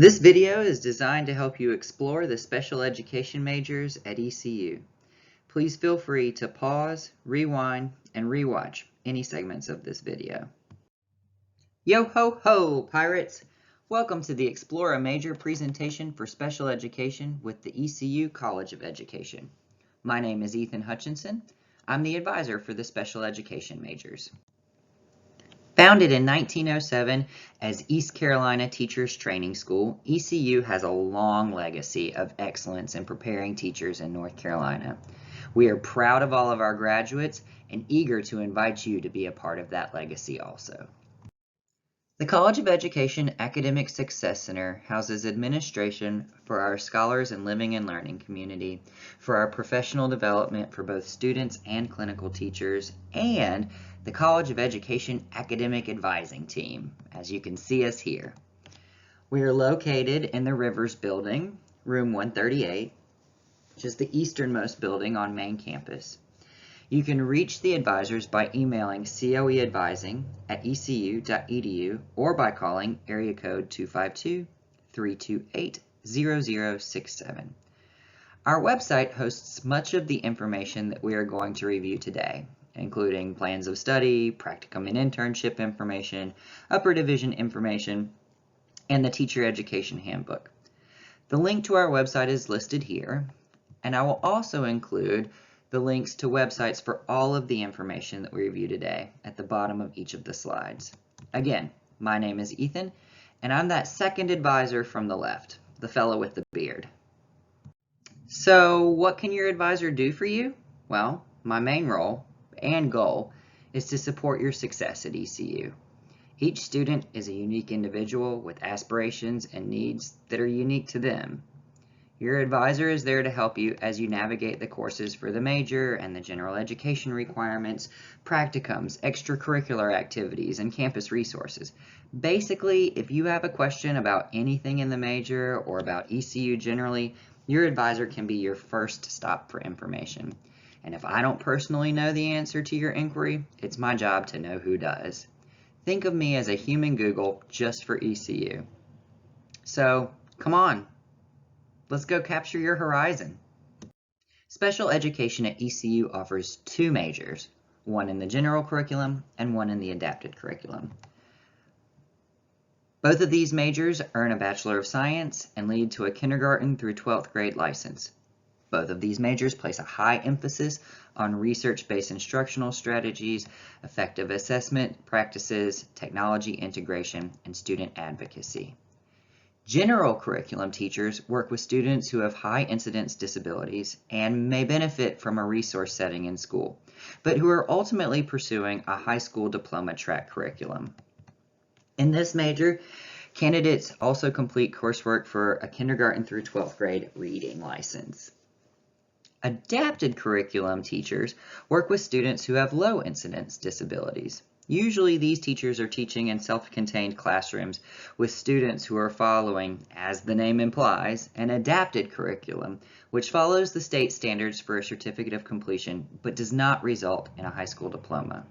This video is designed to help you explore the special education majors at ECU. Please feel free to pause, rewind, and rewatch any segments of this video. Yo ho ho, pirates! Welcome to the Explore a Major presentation for special education with the ECU College of Education. My name is Ethan Hutchinson. I'm the advisor for the special education majors. Founded in 1907 as East Carolina Teachers Training School, ECU has a long legacy of excellence in preparing teachers in North Carolina. We are proud of all of our graduates and eager to invite you to be a part of that legacy also. The College of Education Academic Success Center houses administration for our scholars and living and learning community, for our professional development for both students and clinical teachers, and the College of Education Academic Advising Team, as you can see us here. We are located in the Rivers Building, room 138, which is the easternmost building on main campus. You can reach the advisors by emailing coeadvising@ecu.edu or by calling area code 252-328-0067. Our website hosts much of the information that we are going to review today, including plans of study, practicum and internship information, upper division information, and the teacher education handbook. The link to our website is listed here, and I will also include the links to websites for all of the information that we review today at the bottom of each of the slides. Again, my name is Ethan, and I'm that second advisor from the left, the fellow with the beard. So what can your advisor do for you? Well, my main role and goal is to support your success at ECU. Each student is a unique individual with aspirations and needs that are unique to them. Your advisor is there to help you as you navigate the courses for the major and the general education requirements, practicums, extracurricular activities, and campus resources. Basically, if you have a question about anything in the major or about ECU generally, your advisor can be your first stop for information. And if I don't personally know the answer to your inquiry, it's my job to know who does. Think of me as a human Google just for ECU. So, come on. Let's go capture your horizon. Special education at ECU offers two majors, one in the general curriculum and one in the adapted curriculum. Both of these majors earn a Bachelor of Science and lead to a kindergarten through 12th grade license. Both of these majors place a high emphasis on research-based instructional strategies, effective assessment practices, technology integration, and student advocacy. General curriculum teachers work with students who have high incidence disabilities and may benefit from a resource setting in school, but who are ultimately pursuing a high school diploma track curriculum. In this major, candidates also complete coursework for a kindergarten through 12th grade reading license. Adapted curriculum teachers work with students who have low incidence disabilities. Usually these teachers are teaching in self-contained classrooms with students who are following, as the name implies, an adapted curriculum, which follows the state standards for a certificate of completion, but does not result in a high school diploma.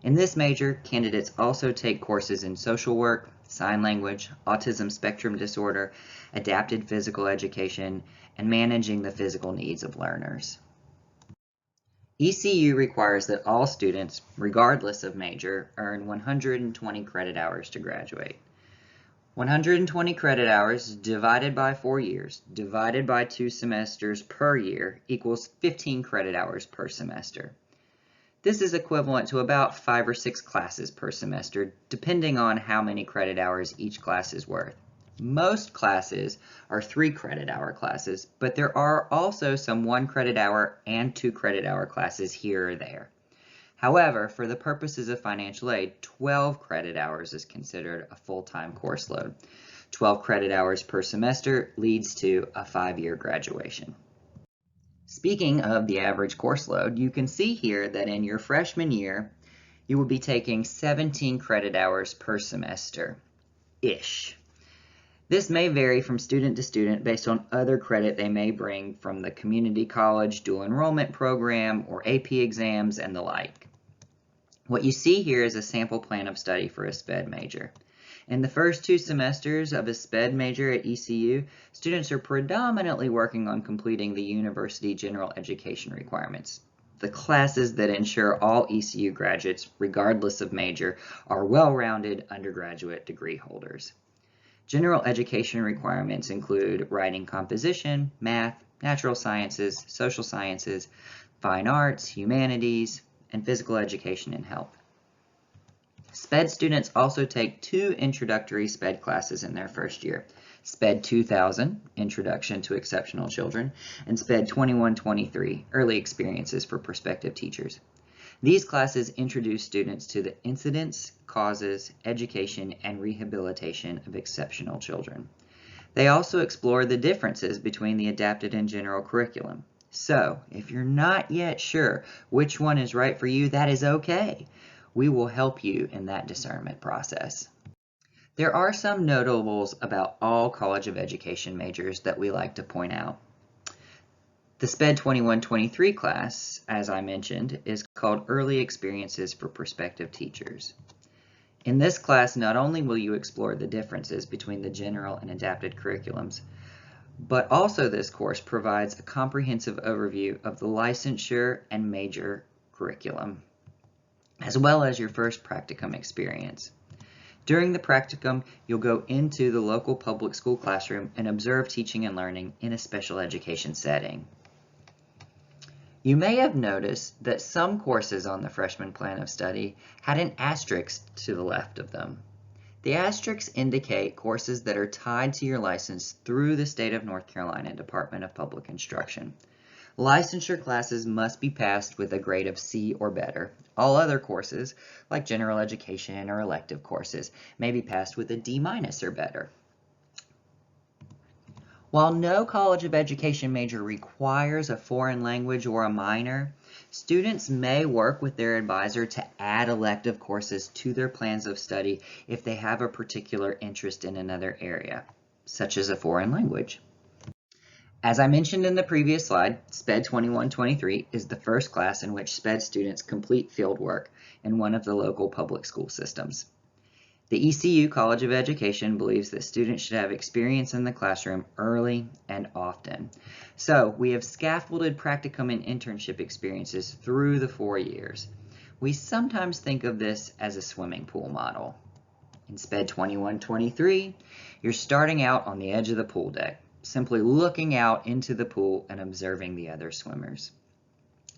In this major, candidates also take courses in social work, sign language, autism spectrum disorder, adapted physical education, and managing the physical needs of learners. ECU requires that all students, regardless of major, earn 120 credit hours to graduate. 120 credit hours divided by 4 years, divided by 2 semesters per year, equals 15 credit hours per semester. This is equivalent to about 5 or 6 classes per semester, depending on how many credit hours each class is worth. Most classes are 3 credit hour classes, but there are also some 1 credit hour and 2 credit hour classes here or there. However, for the purposes of financial aid, 12 credit hours is considered a full-time course load. 12 credit hours per semester leads to a 5-year graduation. Speaking of the average course load, you can see here that in your freshman year, you will be taking 17 credit hours per semester-ish. This may vary from student to student based on other credit they may bring from the community college dual enrollment program or AP exams and the like. What you see here is a sample plan of study for a SPED major. In the first 2 semesters of a SPED major at ECU, students are predominantly working on completing the university general education requirements, the classes that ensure all ECU graduates, regardless of major, are well-rounded undergraduate degree holders. General education requirements include writing composition, math, natural sciences, social sciences, fine arts, humanities, and physical education and health. SPED students also take 2 introductory SPED classes in their first year, SPED 2000, Introduction to Exceptional Children, and SPED 2123, Early Experiences for Prospective Teachers. These classes introduce students to the incidents, causes, education, and rehabilitation of exceptional children. They also explore the differences between the adapted and general curriculum. So, if you're not yet sure which one is right for you, that is okay. We will help you in that discernment process. There are some notables about all College of Education majors that we like to point out. The SPED 2123 class, as I mentioned, is called Early Experiences for Prospective Teachers. In this class, not only will you explore the differences between the general and adapted curriculums, but also this course provides a comprehensive overview of the licensure and major curriculum, as well as your first practicum experience. During the practicum, you'll go into the local public school classroom and observe teaching and learning in a special education setting. You may have noticed that some courses on the freshman plan of study had an asterisk to the left of them. The asterisks indicate courses that are tied to your license through the State of North Carolina Department of Public Instruction. Licensure classes must be passed with a grade of C or better. All other courses, like general education or elective courses, may be passed with a D- or better. While no College of Education major requires a foreign language or a minor, students may work with their advisor to add elective courses to their plans of study if they have a particular interest in another area, such as a foreign language. As I mentioned in the previous slide, SPED 2123 is the first class in which SPED students complete field work in one of the local public school systems. The ECU College of Education believes that students should have experience in the classroom early and often. So we have scaffolded practicum and internship experiences through the 4 years. We sometimes think of this as a swimming pool model. In SPED 2123, you're starting out on the edge of the pool deck, simply looking out into the pool and observing the other swimmers.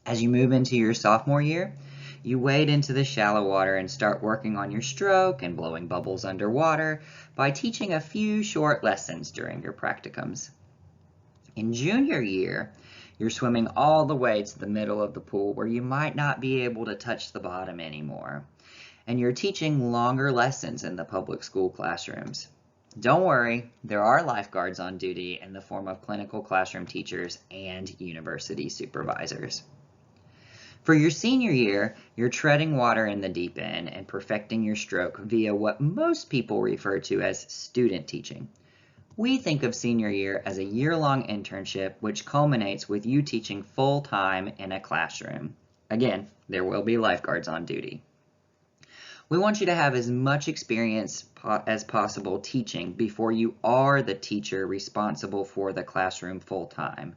As you move into your sophomore year, you wade into the shallow water and start working on your stroke and blowing bubbles underwater by teaching a few short lessons during your practicums. In junior year, you're swimming all the way to the middle of the pool where you might not be able to touch the bottom anymore, and you're teaching longer lessons in the public school classrooms. Don't worry, there are lifeguards on duty in the form of clinical classroom teachers and university supervisors. For your senior year, you're treading water in the deep end and perfecting your stroke via what most people refer to as student teaching. We think of senior year as a year-long internship which culminates with you teaching full-time in a classroom. Again, there will be lifeguards on duty. We want you to have as much experience as possible teaching before you are the teacher responsible for the classroom full-time.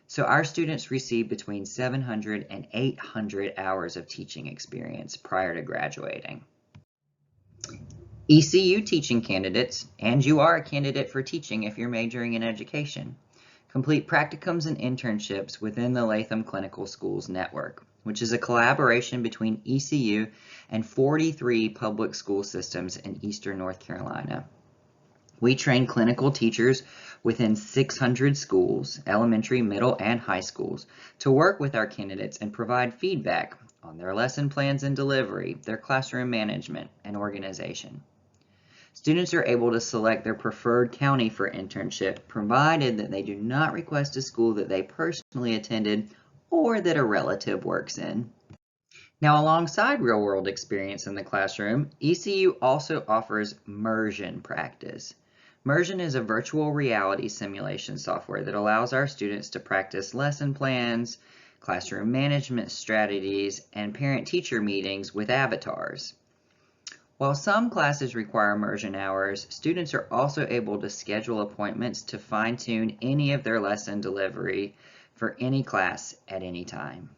So our students receive between 700 and 800 hours of teaching experience prior to graduating. ECU teaching candidates, and you are a candidate for teaching if you're majoring in education, complete practicums and internships within the Latham Clinical Schools Network, which is a collaboration between ECU and 43 public school systems in Eastern North Carolina. We train clinical teachers within 600 schools, elementary, middle, and high schools, to work with our candidates and provide feedback on their lesson plans and delivery, their classroom management, and organization. Students are able to select their preferred county for internship, provided that they do not request a school that they personally attended or that a relative works in. Now, alongside real-world experience in the classroom, ECU also offers MURSION practice. MURSION is a virtual reality simulation software that allows our students to practice lesson plans, classroom management strategies, and parent-teacher meetings with avatars. While some classes require immersion hours, students are also able to schedule appointments to fine-tune any of their lesson delivery for any class at any time.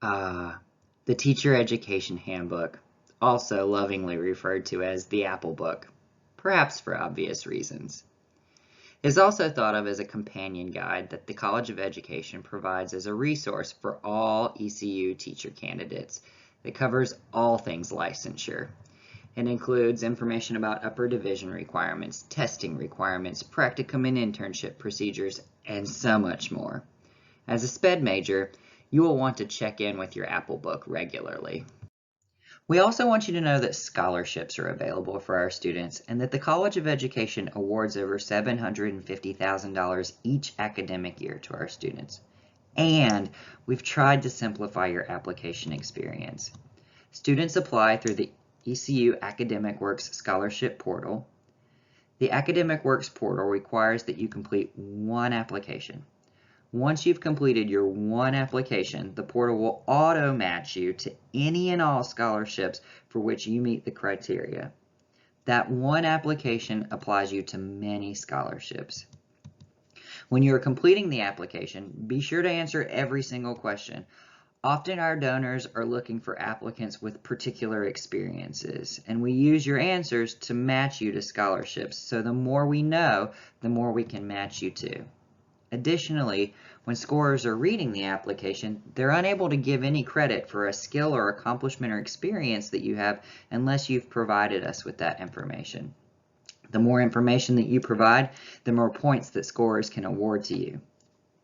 The Teacher Education Handbook, also lovingly referred to as the Apple Book, perhaps for obvious reasons, is also thought of as a companion guide that the College of Education provides as a resource for all ECU teacher candidates that covers all things licensure. It includes information about upper division requirements, testing requirements, practicum and internship procedures, and so much more. As a SPED major, you will want to check in with your Apple Book regularly. We also want you to know that scholarships are available for our students and that the College of Education awards over $750,000 each academic year to our students. And we've tried to simplify your application experience. Students apply through the ECU Academic Works Scholarship Portal. The Academic Works Portal requires that you complete one application. Once you've completed your one application, the portal will auto-match you to any and all scholarships for which you meet the criteria. That one application applies you to many scholarships. When you're completing the application, be sure to answer every single question. Often our donors are looking for applicants with particular experiences, and we use your answers to match you to scholarships. So the more we know, the more we can match you to. Additionally, when scorers are reading the application, they're unable to give any credit for a skill or accomplishment or experience that you have unless you've provided us with that information. The more information that you provide, the more points that scorers can award to you.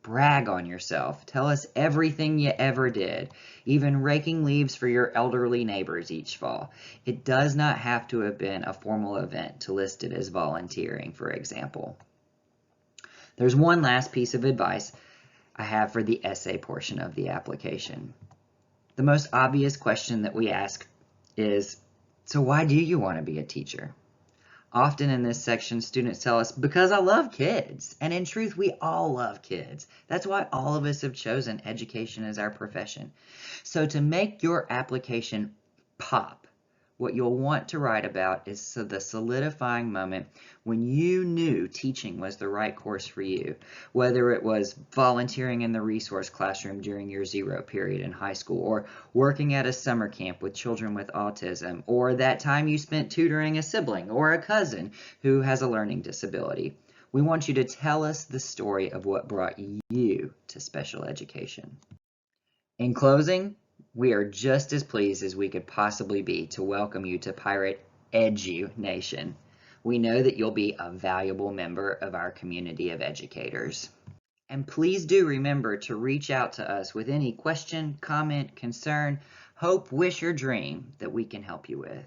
Brag on yourself. Tell us everything you ever did, even raking leaves for your elderly neighbors each fall. It does not have to have been a formal event to list it as volunteering, for example. There's one last piece of advice I have for the essay portion of the application. The most obvious question that we ask is, so why do you want to be a teacher? Often in this section, students tell us, because I love kids. And in truth, we all love kids. That's why all of us have chosen education as our profession. So to make your application pop, what you'll want to write about is the solidifying moment when you knew teaching was the right course for you, whether it was volunteering in the resource classroom during your zero period in high school, or working at a summer camp with children with autism, or that time you spent tutoring a sibling or a cousin who has a learning disability. We want you to tell us the story of what brought you to special education. In closing, we are just as pleased as we could possibly be to welcome you to Pirate Edu Nation. We know that you'll be a valuable member of our community of educators. And please do remember to reach out to us with any question, comment, concern, hope, wish, or dream that we can help you with.